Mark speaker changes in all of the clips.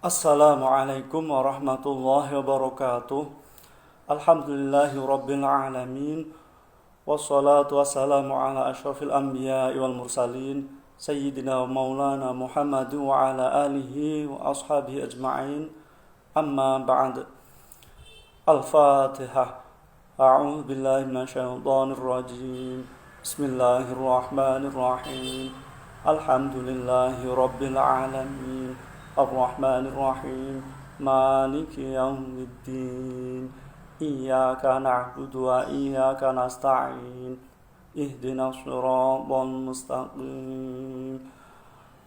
Speaker 1: Assalamualaikum warahmatullahi wabarakatuh. Alhamdulillahi rabbil alamin. Wassalatu wassalamu ala asyrafil anbiya wal mursalin Sayyidina wa maulana Muhammad wa ala alihi wa ashabihi ajma'in. Amma ba'd. Al-Fatihah. A'udzu billahi minasyaitonir rajim. Bismillahirrahmanirrahim. Alhamdulillahi rabbil alamin. Ar-Rahmanir Rahim. Maliki yaumiddin. Iyyaka na'budu wa iyyaka nasta'in. Ihdinas siratal mustaqim.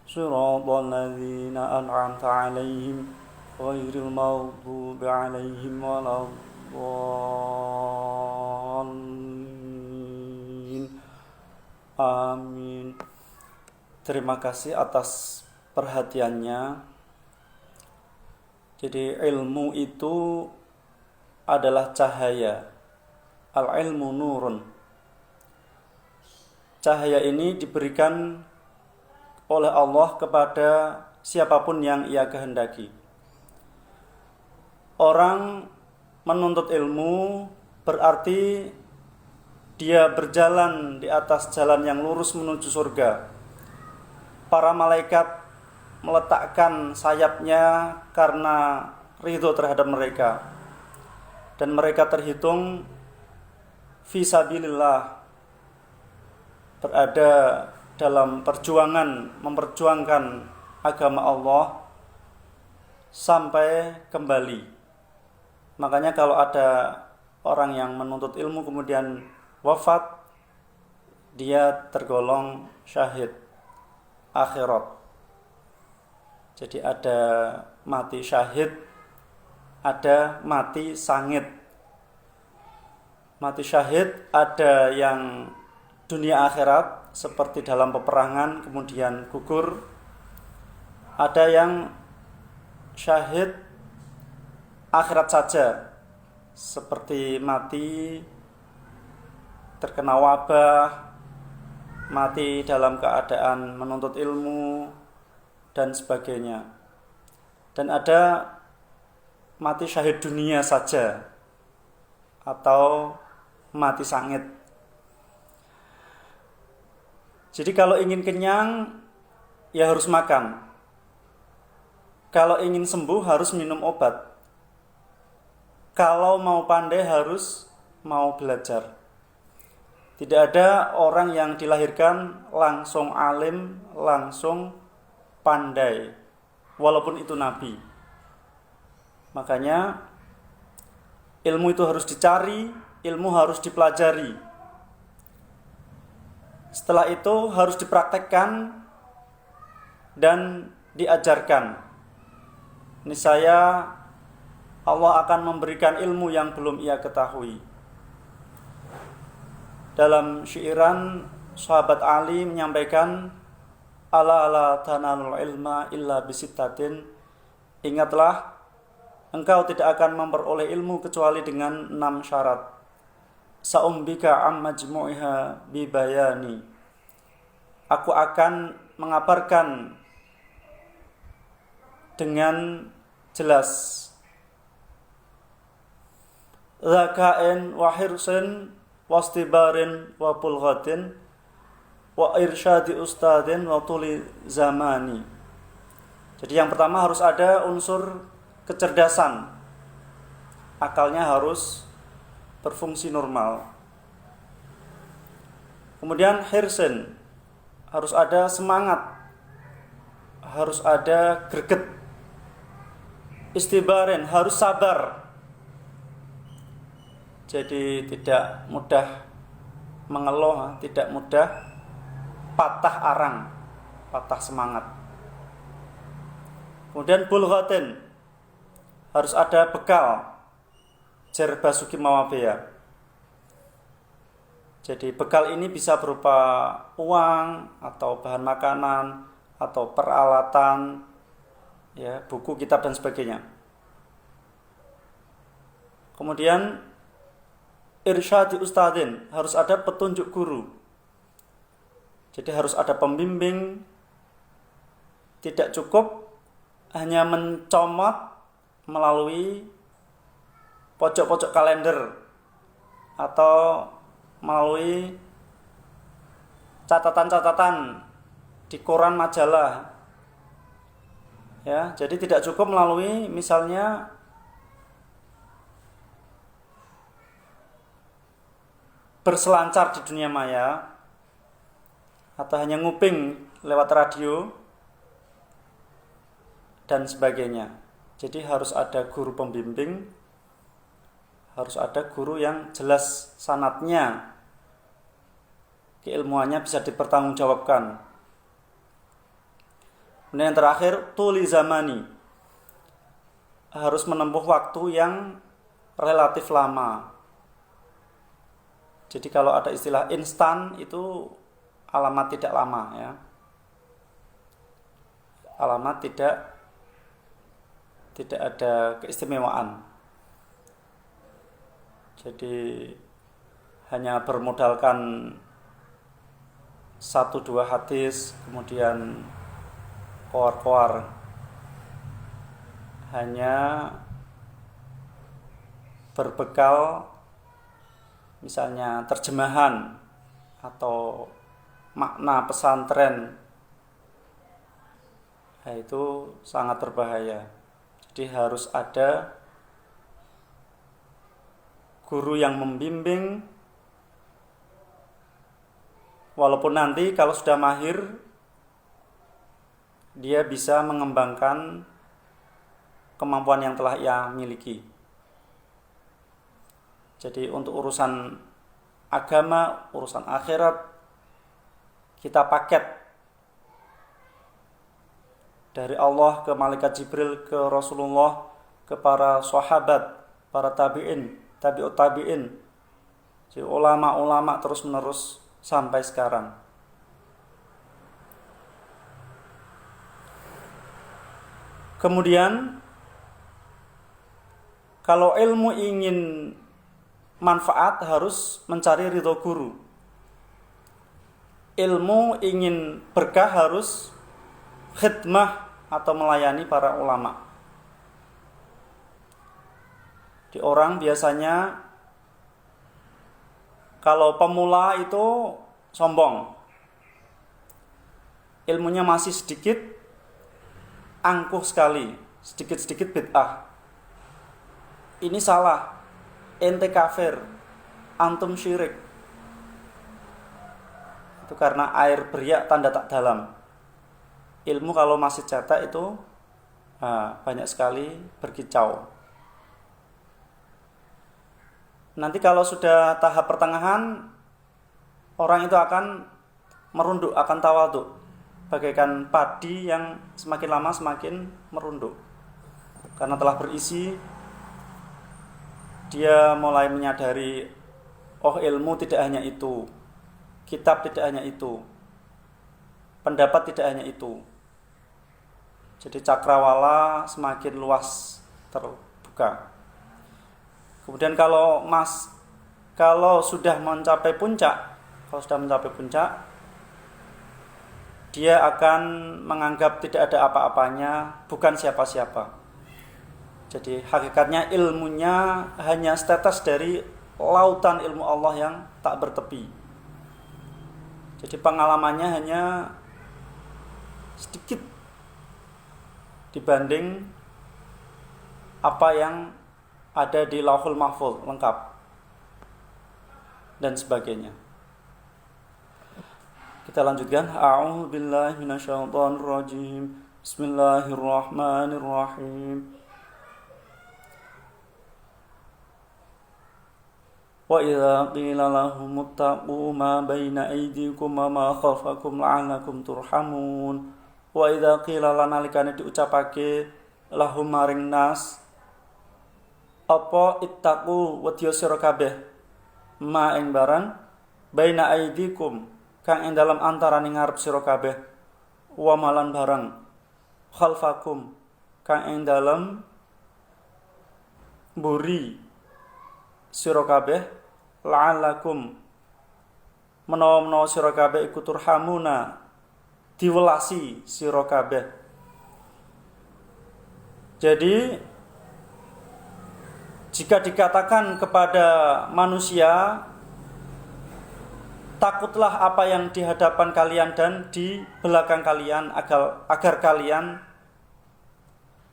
Speaker 1: Siratal ladzina an'amta 'alaihim ghairil maghdubi 'alaihim waladdallin. Amin. Terima kasih atas perhatiannya. Jadi ilmu itu adalah cahaya. Al-ilmu nurun. Cahaya ini diberikan oleh Allah kepada siapapun yang Ia kehendaki. Orang menuntut ilmu berarti dia berjalan di atas jalan yang lurus menuju surga. Para malaikat meletakkan sayapnya karena ridho terhadap mereka, dan mereka terhitung fisabilillah, berada dalam perjuangan memperjuangkan agama Allah sampai kembali. Makanya kalau ada orang yang menuntut ilmu kemudian wafat, dia tergolong syahid akhirat. Jadi ada mati syahid, ada mati sangit. Mati syahid ada yang dunia akhirat seperti dalam peperangan kemudian gugur. Ada yang syahid akhirat saja, seperti mati terkena wabah, mati dalam keadaan menuntut ilmu dan sebagainya. Dan ada mati syahid dunia saja atau mati sangit. Jadi kalau ingin kenyang ya harus makan. Kalau ingin sembuh harus minum obat. Kalau mau pandai harus mau belajar. Tidak ada orang yang dilahirkan langsung alim, langsung pandai, walaupun itu nabi. Makanya ilmu itu harus dicari, ilmu harus dipelajari. Setelah itu harus dipraktekkan dan diajarkan. Niscaya Allah akan memberikan ilmu yang belum ia ketahui. Dalam syairan sahabat Ali menyampaikan, ala tanalul ilma illa bisittatin. Ingatlah, engkau tidak akan memperoleh ilmu kecuali dengan 6 syarat. Sa'umbika ammajmu'iha bibayani. Aku akan mengabarkan dengan jelas. Zakain wa hirsin wastibarin wa pulghatin wa irsyadi ustadin wa tuli zamani. Jadi yang pertama harus ada unsur kecerdasan. Akalnya harus berfungsi normal. Kemudian hirsin, harus ada semangat, harus ada greget. Istibarin, harus sabar. Jadi tidak mudah mengeluh, tidak mudah patah arang, patah semangat. Kemudian bulghatin, harus ada bekal, jar basuki mawabeya. Jadi bekal ini bisa berupa uang atau bahan makanan atau peralatan, ya, buku, kitab dan sebagainya. Kemudian irsyadi ustadin, harus ada petunjuk guru. Jadi harus ada pembimbing. Tidak cukup hanya mencomot melalui pojok-pojok kalender atau melalui catatan-catatan di koran majalah. Ya, jadi tidak cukup melalui misalnya berselancar di dunia maya atau hanya nguping lewat radio dan sebagainya. Jadi harus ada guru pembimbing, harus ada guru yang jelas sanadnya, keilmuannya bisa dipertanggungjawabkan. Kemudian yang terakhir, tuli zamani, harus menempuh waktu yang relatif lama. Jadi kalau ada istilah instan itu alamat tidak lama, ya. Alamat tidak ada keistimewaan. Jadi hanya bermodalkan 1-2 hadis, kemudian koar-koar, hanya berbekal misalnya terjemahan atau makna pesantren, itu sangat berbahaya. Jadi harus ada guru yang membimbing, walaupun nanti kalau sudah mahir dia bisa mengembangkan kemampuan yang telah ia miliki. Jadi untuk urusan agama, urusan akhirat, kita paket dari Allah ke malaikat Jibril, ke Rasulullah, ke para sahabat, para tabi'in, tabi'ut tabi'in, jadi ulama-ulama terus menerus sampai sekarang. Kemudian kalau ilmu ingin manfaat harus mencari ridho guru. Ilmu ingin berkah harus khidmah atau melayani para ulama. Di orang biasanya kalau pemula itu sombong, ilmunya masih sedikit, angkuh sekali, sedikit-sedikit bid'ah. Ini salah, ente kafir, antum syirik. Itu karena air beriak tanda tak dalam. Ilmu kalau masih cetek itu banyak sekali berkicau. Nanti kalau sudah tahap pertengahan, orang itu akan merunduk, akan tawadhu, bagaikan padi yang semakin lama semakin merunduk. Karena telah berisi, dia mulai menyadari, oh ilmu tidak hanya itu, kitab tidak hanya itu, pendapat tidak hanya itu. Jadi cakrawala semakin luas terbuka. Kemudian kalau sudah mencapai puncak, dia akan menganggap tidak ada apa-apanya, bukan siapa-siapa. Jadi hakikatnya ilmunya hanya setetes dari lautan ilmu Allah yang tak bertepi. Jadi pengalamannya hanya sedikit dibanding apa yang ada di Lauhul Mahfuz lengkap dan sebagainya. Kita lanjutkan. A'udzu billahi minasyaitonir rajim. Bismillahirrahmanirrahim. Wa idza qila lahum ittaqu ma baina aydikum wa ma khalfakum la'allakum turhamun. Wa idza qila lanalikane diucapake lahum maring nas apa ittaqu wedya sira kabeh ma ing barang baina aydikum kang ing dalam antaraning ngarep sira kabeh wa malan barang khalfakum kang ing dalam mburi sira kabeh la'allakum menawa-menawa sira kabeh iku turhamuna diwelasi sira kabeh Jadi jika dikatakan kepada manusia, takutlah apa yang di hadapan kalian dan di belakang kalian, agar kalian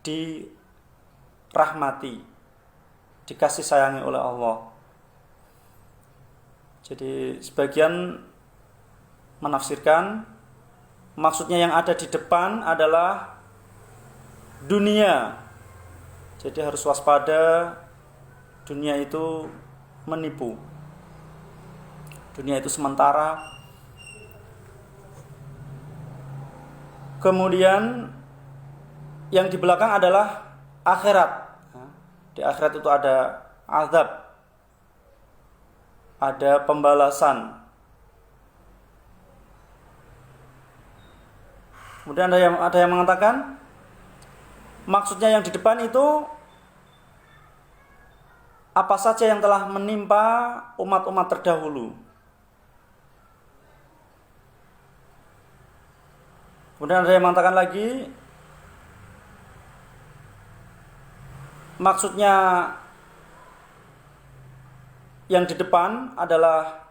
Speaker 1: dirahmati, dikasih sayangi oleh Allah. Jadi sebagian menafsirkan maksudnya yang ada di depan adalah dunia. Jadi harus waspada, dunia itu menipu. Dunia itu sementara. Kemudian yang di belakang adalah akhirat. Di akhirat itu ada azab, ada pembalasan. Kemudian ada yang mengatakan maksudnya yang di depan itu apa saja yang telah menimpa umat-umat terdahulu. Kemudian ada yang mengatakan lagi maksudnya yang di depan adalah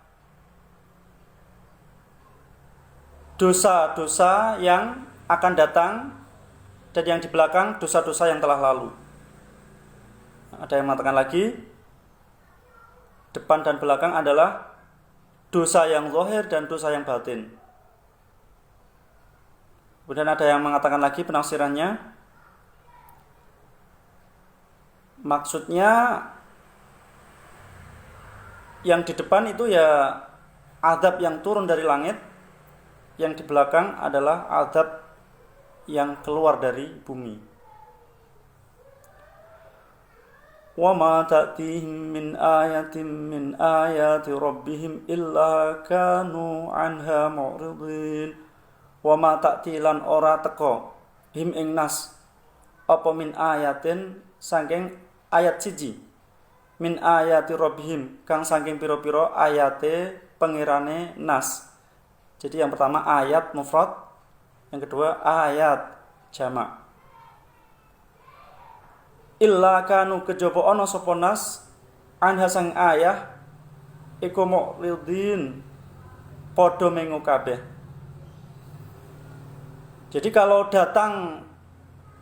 Speaker 1: dosa-dosa yang akan datang, dan yang di belakang dosa-dosa yang telah lalu. Ada yang mengatakan lagi depan dan belakang adalah dosa yang zahir dan dosa yang batin. Kemudian ada yang mengatakan lagi penafsirannya, maksudnya yang di depan itu ya azab yang turun dari langit, yang di belakang adalah azab yang keluar dari bumi. Wa ma ta'tihim min ayatin min ayati rabbihim illa kanu anha mu'ridin. Wa ma ta'tilan ora teko him ing nas apa min ayatin saking ayat siji, min ayati rabbihim kang saking pira-pira ayate pengirane nas. Jadi yang pertama ayat mufrad, yang kedua ayat jamak. Illa kanu kejaba ana sapa nas anha sang ayah iku mu'ridin, padha mengo kabeh. Jadi kalau datang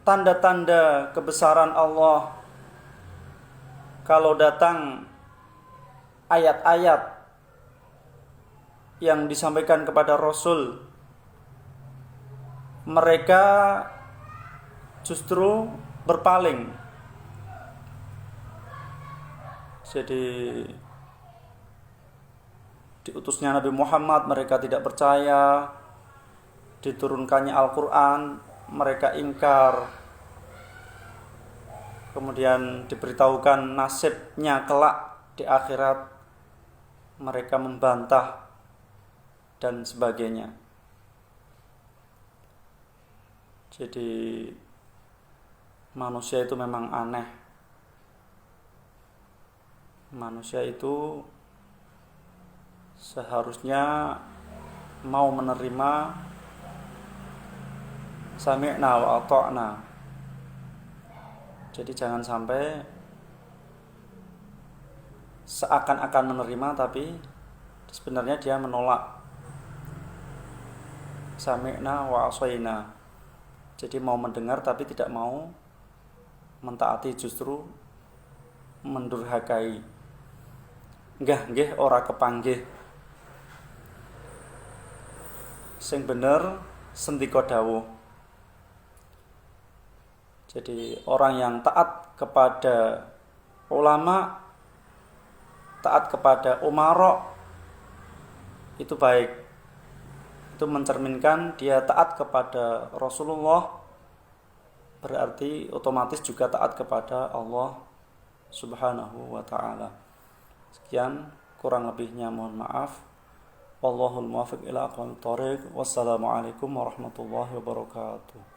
Speaker 1: tanda-tanda kebesaran Allah, kalau datang ayat-ayat yang disampaikan kepada Rasul, mereka justru berpaling. Jadi diutusnya Nabi Muhammad mereka tidak percaya, diturunkannya Al-Quran mereka ingkar, kemudian diberitahukan nasibnya kelak di akhirat mereka membantah dan sebagainya. Jadi manusia itu memang aneh. Manusia itu seharusnya mau menerima sami'na wa ata'na. Jadi jangan sampai seakan-akan menerima tapi sebenarnya dia menolak. Sami'na wa asaina. Jadi mau mendengar tapi tidak mau mentaati, justru mendurhakai. Nggih ora kepanggih. Sing bener sendika dawuh. Jadi orang yang taat kepada ulama, taat kepada umara, itu baik. Itu mencerminkan dia taat kepada Rasulullah, berarti otomatis juga taat kepada Allah Subhanahu wa ta'ala. Sekian, kurang lebihnya mohon maaf. Wallahul muwaffiq ila aqwamit thoriq. Wassalamualaikum warahmatullahi wabarakatuh.